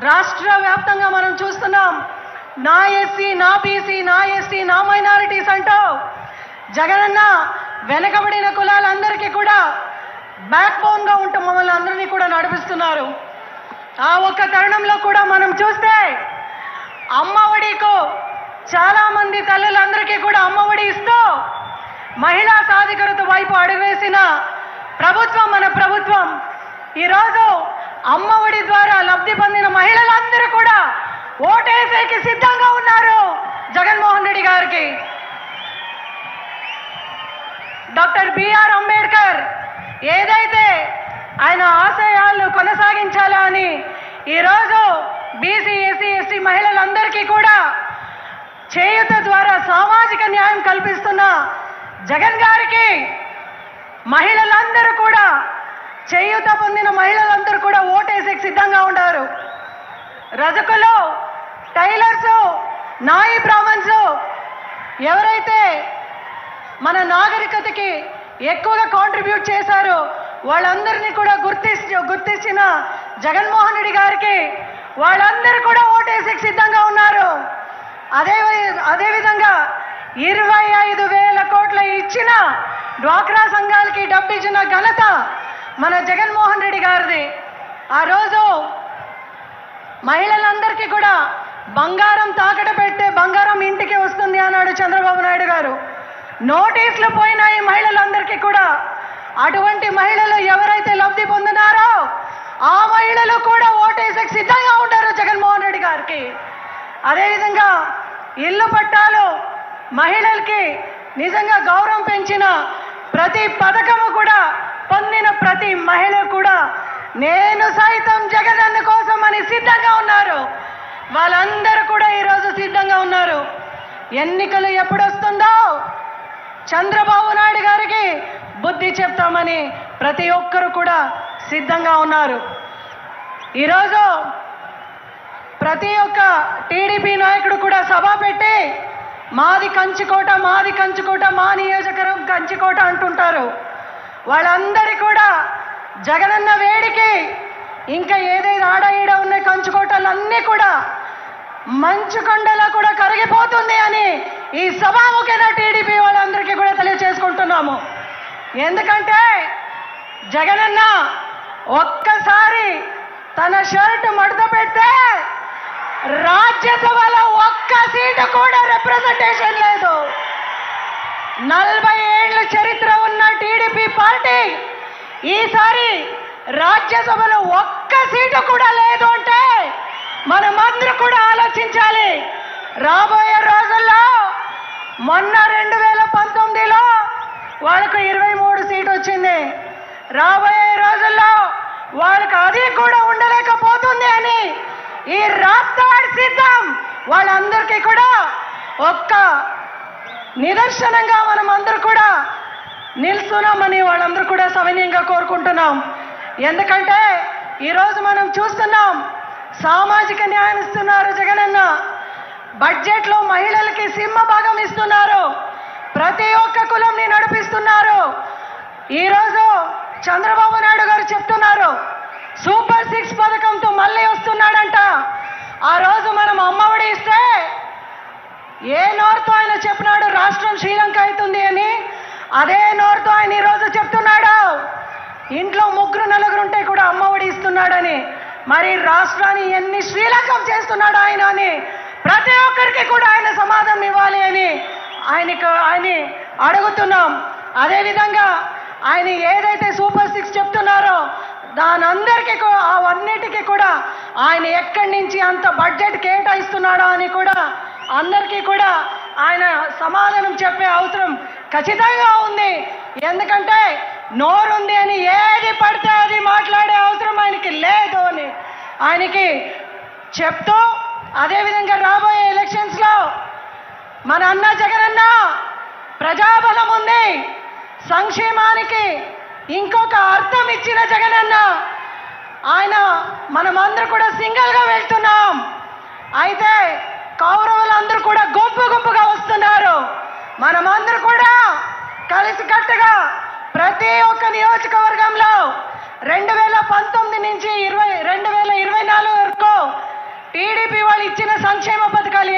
రాష్ట్ర వ్యాప్తంగా మనం చూస్తున్నాం. నా ఎస్సీ, నా బీసీ, నా ఎస్టీ, నా మైనారిటీస్ అంటూ జగనన్న వెనకబడిన కులాలందరికీ కూడా బ్యాక్ బోన్గా ఉంటూ మమ్మల్ని అందరినీ కూడా నడిపిస్తున్నారు. ఆ ఒక్క తరుణంలో కూడా మనం చూస్తే అమ్మఒడికు చాలా మంది తల్లులందరికీ కూడా అమ్మఒడి ఇస్తూ మహిళా సాధికారత వైపు అడుగువేసిన ప్రభుత్వం మన ప్రభుత్వం. ఈరోజు అమ్మఒడి ద్వారా లబ్ధి పొందిన మహిళలందరూ కూడా ఓటేసేకి సిద్ధంగా ఉన్నారు జగన్మోహన్ రెడ్డి గారికి. డాక్టర్ బిఆర్ అంబేద్కర్ ఏదైతే ఆయన ఆశయాలను కొనసాగించాలా అని ఈరోజు బీసీ, ఎస్సీ, ఎస్టీ మహిళలందరికీ కూడా చేయూత ద్వారా సామాజిక న్యాయం కల్పిస్తున్న జగన్ గారికి మహిళలందరూ కూడా, చేయూత పొందిన మహిళలందరూ కూడా ఓటేసేకి సిద్ధంగా ఉన్నారు. రజకులు, టైలర్స్, నాయి బ్రాహ్మణ్స్ ఎవరైతే మన నాగరికతకి ఎక్కువగా కాంట్రిబ్యూట్ చేశారో వాళ్ళందరినీ కూడా గుర్తించిన జగన్మోహన్ రెడ్డి గారికి వాళ్ళందరూ కూడా ఓటేసేకి సిద్ధంగా ఉన్నారు. అదేవిధంగా 25,000 కోట్ల ఇచ్చిన డ్వాక్రా సంఘాలకి డబ్బు ఇచ్చిన ఘనత మన జగన్మోహన్ రెడ్డి గారిది. ఆ రోజు మహిళలందరికీ కూడా బంగారం తాకట పెడితే బంగారం ఇంటికి వస్తుంది అన్నాడు చంద్రబాబు నాయుడు గారు. నోటీసులు పోయినాయి మహిళలందరికీ కూడా. అటువంటి మహిళలు ఎవరైతే లబ్ధి పొందినారో ఆ మహిళలు కూడా ఓటేసేకి సిద్ధంగా ఉంటారు జగన్మోహన్ రెడ్డి గారికి. అదేవిధంగా ఇల్లు పట్టాలు మహిళలకి నిజంగా గౌరవం పెంచిన ప్రతి పథకము కూడా పొందిన ప్రతి మహిళ కూడా నేను సైతం జగనన్న కోసం అని సిద్ధంగా ఉన్నారు. వాళ్ళందరూ కూడా ఈరోజు సిద్ధంగా ఉన్నారు. ఎన్నికలు ఎప్పుడు వస్తుందో చంద్రబాబు నాయుడు గారికి బుద్ధి చెప్తామని ప్రతి ఒక్కరు కూడా సిద్ధంగా ఉన్నారు. ఈరోజు ప్రతి ఒక్క టీడీపీ నాయకుడు కూడా సభ పెట్టి మాది కంచుకోట, మాది కంచుకోట, మా నియోజకవర్గం కంచుకోట అంటుంటారు. వాళ్ళందరి కూడా జగనన్న వేడికి ఇంకా ఏదైతే ఆడ ఈడ ఉన్న కంచుకోటలన్నీ కూడా మంచుకొండలా కూడా కరిగిపోతుంది అని ఈ సభాముఖంగా టీడీపీ వాళ్ళందరికీ కూడా తెలియజేసుకుంటున్నాము. ఎందుకంటే జగనన్న ఒక్కసారి తన షర్ట్ మడత పెడితే రాజ్యసభలో ఒక్క సీటు కూడా రిప్రజెంటేషన్ లేదు. 40 ఏళ్ల చరిత్ర ఉన్న టీడీపీ పార్టీ ఈసారి రాజ్యసభలో ఒక్క సీటు కూడా లేదు అంటే మనమందరూ కూడా ఆలోచించాలి. రాబోయే రోజుల్లో మొన్న 2019లో వాళ్ళకు 23 సీటు వచ్చింది. రాబోయే రోజుల్లో వాళ్ళకు అది కూడా ఉండలేకపోతుంది అని ఈ రాష్ట్రానికి సిద్ధం వాళ్ళందరికీ కూడా ఒక్క నిదర్శనంగా మనం అందరూ కూడా నిలుస్తున్నామని వాళ్ళందరూ కూడా సవినయంగా కోరుకుంటున్నాం. ఎందుకంటే ఈరోజు మనం చూస్తున్నాం సామాజిక న్యాయం ఇస్తున్నారు జగనన్న. బడ్జెట్లో మహిళలకి సింహభాగం ఇస్తున్నారు. ప్రతి ఒక్క కులంని నడిపిస్తున్నారు. ఈరోజు చంద్రబాబు నాయుడు గారు చెప్తున్నారు సూపర్ 6 పథకంతో మళ్ళీ వస్తున్నాడంట. ఆ రోజు మనం అమ్మఒడి ఇస్తే ఏ నోరుతో ఆయన చెప్పినాడు రాష్ట్రం శ్రీలంక అవుతుంది అని, అదే నోరుతో ఆయన ఈరోజు చెప్తున్నాడు ఇంట్లో 3-4 ఉంటే కూడా అమ్మఒడి ఇస్తున్నాడని. మరి రాష్ట్రాన్ని ఎన్ని శ్రీలంకం చేస్తున్నాడు ఆయన అని ప్రతి ఒక్కరికి కూడా ఆయన సమాధానం ఇవ్వాలి అని ఆయన అడుగుతున్నాం. అదేవిధంగా ఆయన ఏదైతే సూపర్ 6 చెప్తున్నారో దానందరికీ అవన్నిటికీ కూడా ఆయన ఎక్కడి నుంచి అంత బడ్జెట్ కేటాయిస్తున్నాడో అని కూడా అందరికీ కూడా ఆయన సమాధానం చెప్పే అవసరం ఖచ్చితంగా ఉంది. ఎందుకంటే నోరుంది అని ఏది పడితే అది మాట్లాడే అవసరం ఆయనకి లేదు అని ఆయనకి చెప్తూ, అదేవిధంగా రాబోయే ఎలక్షన్స్లో మన అన్న జగనన్న ప్రజాబలం ఉంది, సంక్షేమానికి ఇంకొక అర్థం ఇచ్చిన జగనన్న. ఆయన మనమందరూ కూడా సింగిల్గా వెళ్తున్నాం. అయితే కౌరవులందరూ కూడా గుంపుగా వస్తున్నారు. మనమందరూ కూడా కలిసికట్టుగా ప్రతి ఒక్క నియోజకవర్గంలో 2019 నుంచి 2024 వరకు టీడీపీ వాళ్ళు ఇచ్చిన సంక్షేమ పథకాలు